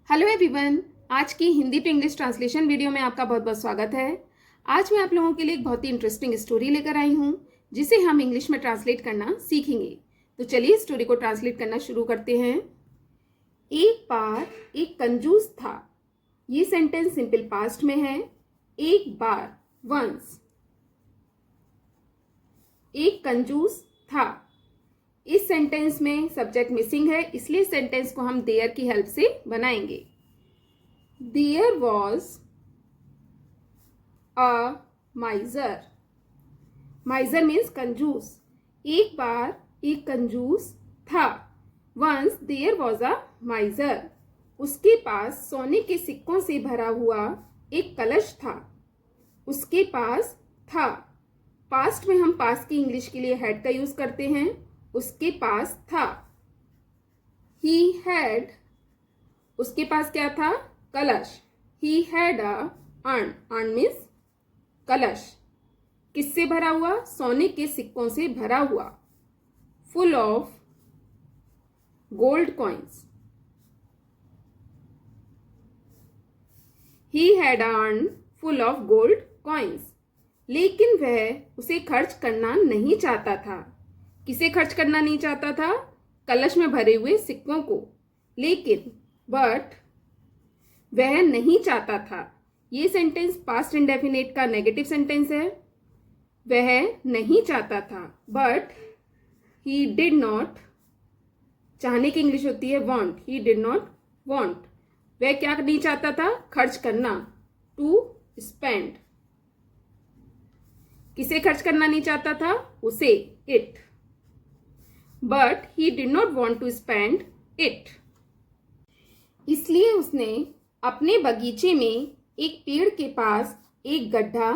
Hello everyone. आज की Hindi to English translation video में आपका बहुत बहुत स्वागत है। आज मैं आप लोगों के लिए एक बहुत ही इंटरेस्टिंग स्टोरी लेकर आई हूँ जिसे हम इंग्लिश में ट्रांसलेट करना सीखेंगे। तो चलिए स्टोरी को ट्रांसलेट करना शुरू करते हैं। एक बार एक कंजूस था। ये सेंटेंस सिंपल पास्ट में है। एक बार, वंस। एक कंजूस था। इस सेंटेंस में सब्जेक्ट मिसिंग है, इसलिए सेंटेंस को हम देयर की हेल्प से बनाएंगे। There was a miser. Miser means कंजूस। एक बार एक कंजूस था। Once there was a miser. उसके पास सोने के सिक्कों से भरा हुआ एक कलश था। उसके पास था। पास्ट में हम पास की इंग्लिश के लिए हैड का यूज करते हैं। उसके पास था। ही हैड, उसके पास क्या था? कलश। He had a earn. Earn means कलश। किससे भरा हुआ? सोने के सिक्कों से भरा हुआ। Full of gold coins. He had a earn full of gold coins. लेकिन वह उसे खर्च करना नहीं चाहता था। किसे खर्च करना नहीं चाहता था? कलश में भरे हुए सिक्कों को। लेकिन, बट, वह नहीं चाहता था। ये सेंटेंस पास्ट इंडेफिनिट का नेगेटिव सेंटेंस है। वह नहीं चाहता था। बट ही डिड नॉट, चाहने की इंग्लिश होती है want. He did not want. वह क्या नहीं चाहता था? खर्च करना। To spend. किसे खर्च करना नहीं चाहता था? उसे, it. But he did not want to spend it. इसलिए उसने अपने बगीचे में एक पेड़ के पास एक गड्ढा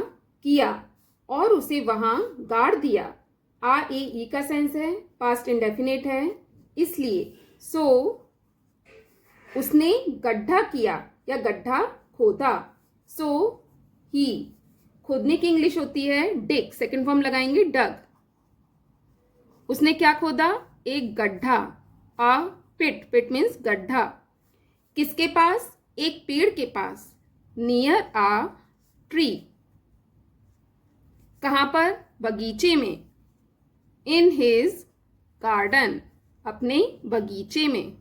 किया और उसे वहां गाड़ दिया। आ ए ई का सेंस है, पास्ट इंडेफिनिट है, इसलिए सो उसने गड्ढा किया या गड्ढा खोदा। सो ही, खोदने की इंग्लिश होती है डिग। सेकंड फॉर्म लगाएंगे डग। उसने क्या खोदा? एक गड्ढा। अ पिट। पिट मीन्स गड्ढा। किसके पास? एक पेड़ के पास। Near a tree. कहां पर? बगीचे में। इन हिज गार्डन, अपने बगीचे में।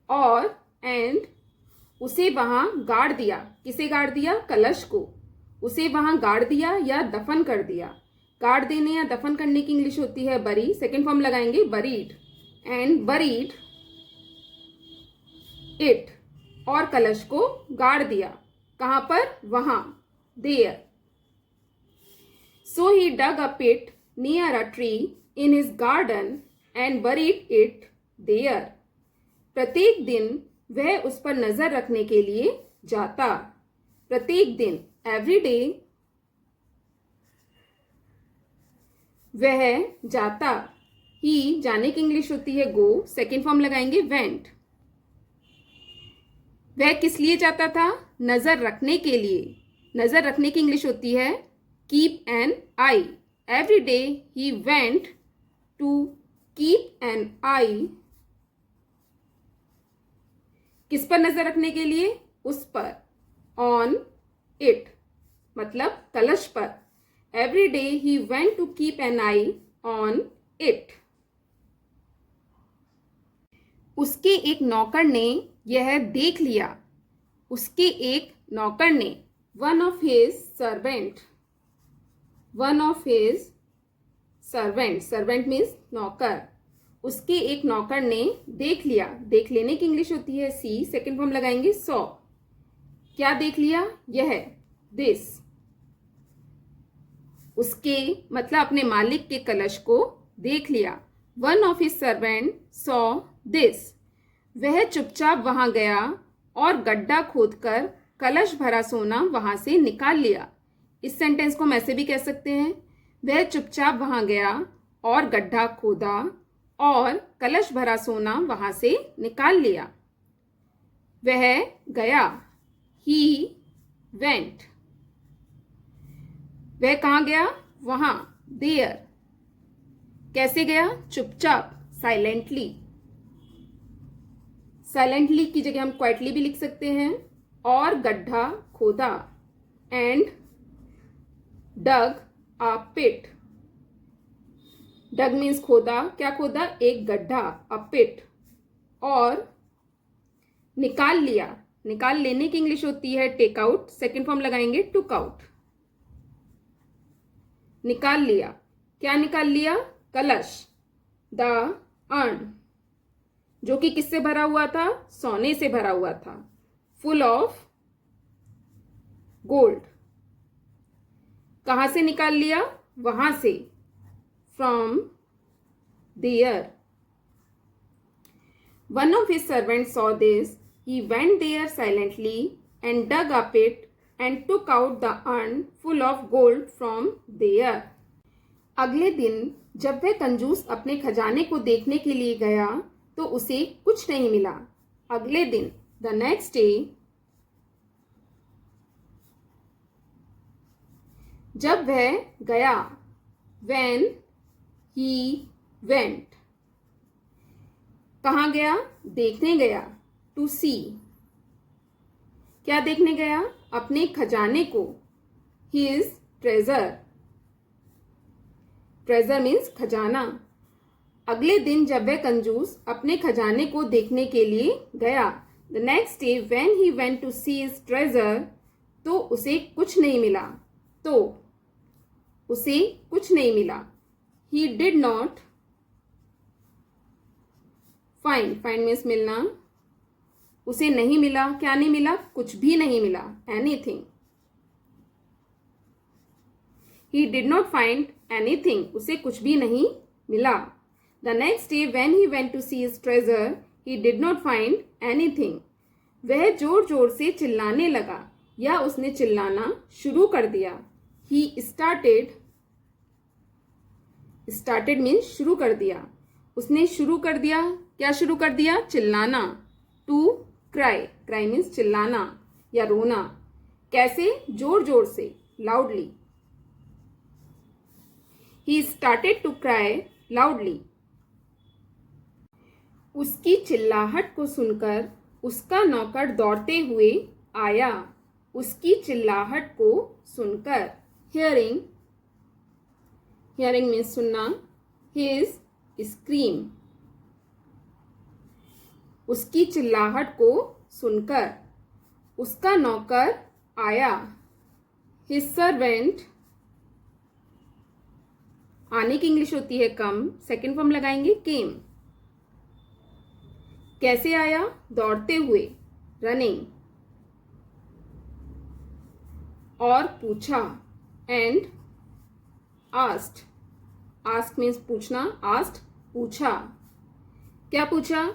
और एंड, उसे वहां गाड़ दिया। किसे गाड़ दिया? कलश को। उसे वहां गाड़ दिया या दफन कर दिया। गाड़ देने या दफन करने की इंग्लिश होती है बरी। सेकेंड फॉर्म लगाएंगे बरीड। एंड बरीड इट, और कलश को गाड़ दिया। कहां पर? वहां, there. So he dug a pit near a tree in his garden and buried it there. प्रत्येक दिन वह उस पर नजर रखने के लिए जाता। प्रत्येक दिन, एवरी डे। वह जाता। ही, जाने की इंग्लिश होती है गो। सेकेंड फॉर्म लगाएंगे वेंट। वह किस लिए जाता था? नजर रखने के लिए। नजर रखने की इंग्लिश होती है keep an eye. Every day he went to keep an eye. किस पर नजर रखने के लिए? उस पर। ऑन इट, मतलब कलश पर। Every day he went to keep an eye on it. उसके एक नौकर ने यह देख लिया। उसके एक नौकर ने, one of his servant. One of his servant. Servant means नौकर। उसके एक नौकर ने देख लिया। देख लेने की इंग्लिश होती है सी। सेकेंड फॉर्म लगाएंगे सॉ। क्या देख लिया? यह, दिस। उसके मतलब अपने मालिक के कलश को देख लिया। One of his servant saw this. वह चुपचाप वहां गया और गड्ढा खोदकर कलश भरा सोना वहां से निकाल लिया। इस सेंटेंस को हम ऐसे भी कह सकते हैं, वह चुपचाप वहां गया और गड्ढा खोदा और कलश भरा सोना वहां से निकाल लिया। वह गया, ही वेंट। वह कहाँ गया? वहां, देयर। कैसे गया? चुपचाप, साइलेंटली। साइलेंटली की जगह हम क्वाइटली भी लिख सकते हैं। और गड्ढा खोदा, and dug a pit. Dug means खोदा, क्या खोदा, एक गड्ढा, अ पिट। और निकाल लिया, निकाल लेने की इंग्लिश होती है टेक आउट, सेकेंड फॉर्म लगाएंगे टुक आउट। निकाल लिया, क्या निकाल लिया, कलश, द अर्न, जो कि किससे भरा हुआ था, सोने से भरा हुआ था, फुल ऑफ गोल्ड। कहां से निकाल लिया, वहां से, from there. One of his servants saw this. He went there silently and dug a pit and took out the urn full of gold from there. अगले दिन जब वह कंजूस अपने खजाने को देखने के लिए गया तो उसे कुछ नहीं मिला। अगले दिन, the next day, जब वह गया, when he went, कहाँ गया, देखने गया, टू सी, क्या देखने गया, अपने खजाने को, हिज ट्रेजर। ट्रेजर मीन्स खजाना। अगले दिन जब वह कंजूस अपने खजाने को देखने के लिए गया, the next day when he went to see his treasure, तो उसे कुछ नहीं मिला, तो उसे कुछ नहीं मिला। ही did not find, find means मिलना, उसे नहीं मिला, क्या नहीं मिला, कुछ भी नहीं मिला, anything. He did not find anything, उसे कुछ भी नहीं मिला। The next day when he went to see his treasure, he did not find anything. वह जोर जोर से चिल्लाने लगा, या उसने चिल्लाना शुरू कर दिया। ही स्टार्टेड, स्टार्टेड मीन्स शुरू कर दिया, उसने शुरू कर दिया, क्या शुरू कर दिया, चिल्लाना। टू क्राई, क्राई मीन्स चिल्लाना या रोना। कैसे, जोर जोर से, loudly. He started to cry loudly. उसकी चिल्लाहट को सुनकर उसका नौकर दौड़ते हुए आया। उसकी चिल्लाहट को सुनकर, हियरिंग, हियरिंग मीन्स सुनना, हिज स्क्रीम, उसकी चिल्लाहट को सुनकर उसका नौकर आया। हिज सर्वेंट, आने की इंग्लिश होती है कम, सेकेंड फॉर्म लगाएंगे केम। कैसे आया, दौड़ते हुए, रनिंग। और पूछा, एंड आस्क्ड, आस्क मीन्स पूछना, आस्क्ड पूछा। क्या पूछा,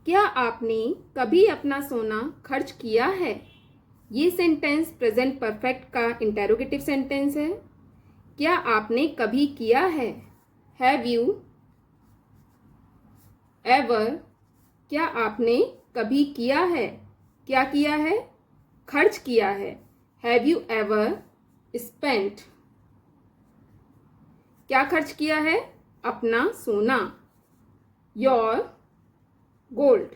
क्या आपने कभी अपना सोना खर्च किया है। ये सेंटेंस प्रेजेंट परफेक्ट का इंटेरोगेटिव सेंटेंस है। क्या आपने कभी किया है, हैव यू एवर, क्या आपने कभी किया है, क्या किया है, खर्च किया है, हैव यू एवर स्पेंट, क्या खर्च किया है, अपना सोना, your gold.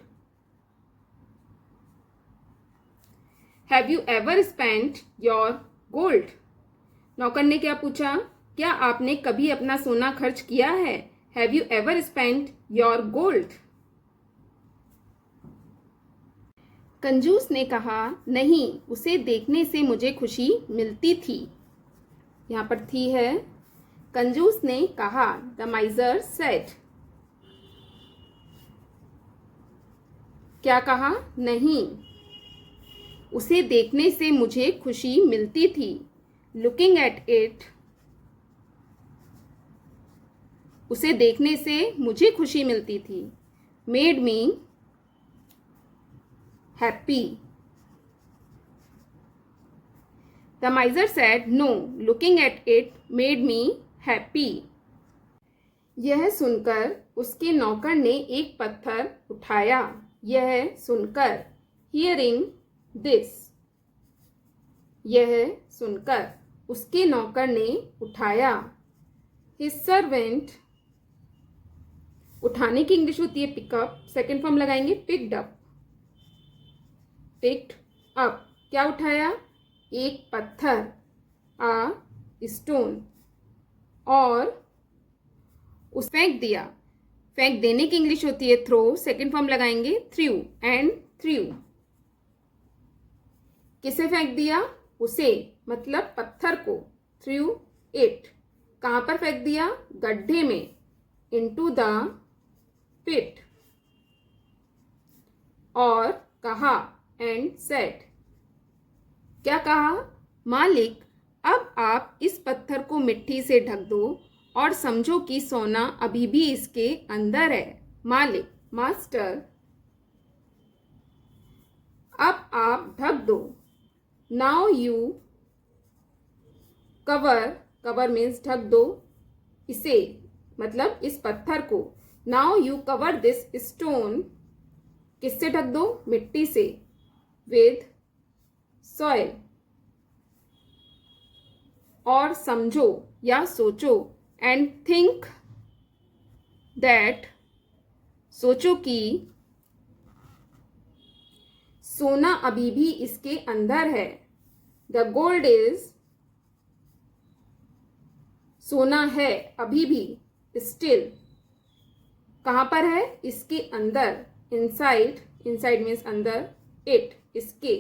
Have you ever spent your gold. नौकर ने क्या पूछा, क्या आपने कभी अपना सोना खर्च किया है, have you ever spent your gold. कंजूस ने कहा, नहीं, उसे देखने से मुझे खुशी मिलती थी। यहां पर थी है, कंजूस ने कहा, द माइजर सेड, क्या कहा, नहीं, उसे देखने से मुझे खुशी मिलती थी। लुकिंग एट इट, उसे देखने से मुझे खुशी मिलती थी। Made me happy. The miser said, no, looking at it made me happy. यह सुनकर उसके नौकर ने एक पत्थर उठाया। यह सुनकर, हियरिंग दिस, यह सुनकर उसके नौकर ने उठाया। हिज सर्वेंट, उठाने की इंग्लिश होती है पिकअप, सेकेंड फॉर्म लगाएंगे पिक्ड अप। picked up, क्या उठाया? एक पत्थर, a stone, और उस फेंक दिया। फेंक देने की इंग्लिश होती है थ्रो, सेकेंड फॉर्म लगाएंगे थ्रू, एंड थ्रू। किसे फेंक दिया? उसे, मतलब पत्थर को। थ्रू इट, कहाँ पर फेंक दिया? गड्ढे में। इनटू द पिट, और कहा, एंड सेड, क्या कहा? मालिक, अब आप इस पत्थर को मिट्टी से ढक दो और समझो कि सोना अभी भी इसके अंदर है। मालिक, मास्टर, अब आप ढक दो। Now you cover, cover means ढक दो, इसे, मतलब इस पत्थर को। Now you cover this stone, किससे ढक दो? मिट्टी से। विद सॉइल, और समझो या सोचो, एंड थिंक दैट, सोचो कि सोना अभी भी इसके अंदर है। द गोल्ड इज, सोना है अभी भी, स्टिल, कहाँ पर है? इसके अंदर। इनसाइड, इनसाइड मीन्स अंदर, इट, इसके।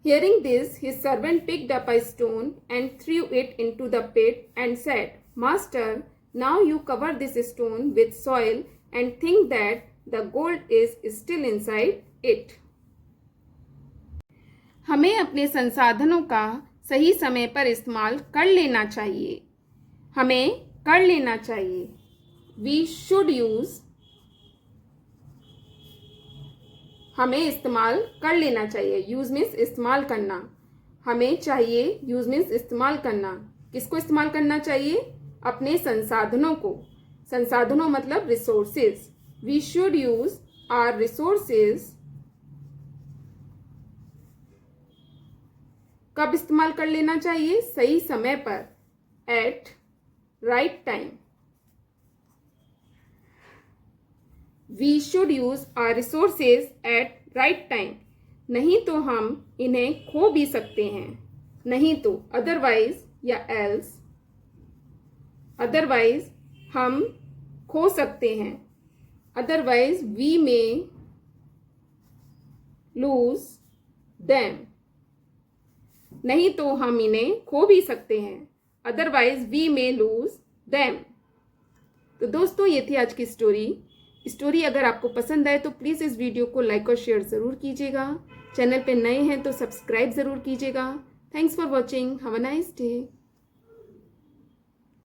Hearing this, his servant picked up a stone and threw it into the pit and said, Master, now you cover this stone with soil and think that the gold is still inside it. हमें अपने संसाधनों का सही समय पर इस्तेमाल कर लेना चाहिए। हमें कर लेना चाहिए। We should use, हमें इस्तेमाल कर लेना चाहिए। यूज मीन्स इस्तेमाल करना। हमें चाहिए, यूज मीन्स इस्तेमाल करना। किसको इस्तेमाल करना चाहिए? अपने संसाधनों को। संसाधनों मतलब resources. We should use our resources, कब इस्तेमाल कर लेना चाहिए? सही समय पर, at right time. We should use our resources at right time. नहीं तो हम इन्हें खो भी सकते हैं। नहीं तो, otherwise या else, otherwise हम खो सकते हैं। otherwise we may lose them. नहीं तो हम इन्हें खो भी सकते हैं। otherwise we may lose them. तो दोस्तों, ये थी आज की स्टोरी अगर आपको पसंद आए तो प्लीज़ इस वीडियो को लाइक और शेयर ज़रूर कीजिएगा। चैनल पे नए हैं तो सब्सक्राइब ज़रूर कीजिएगा। Thanks for watching. Have a nice day.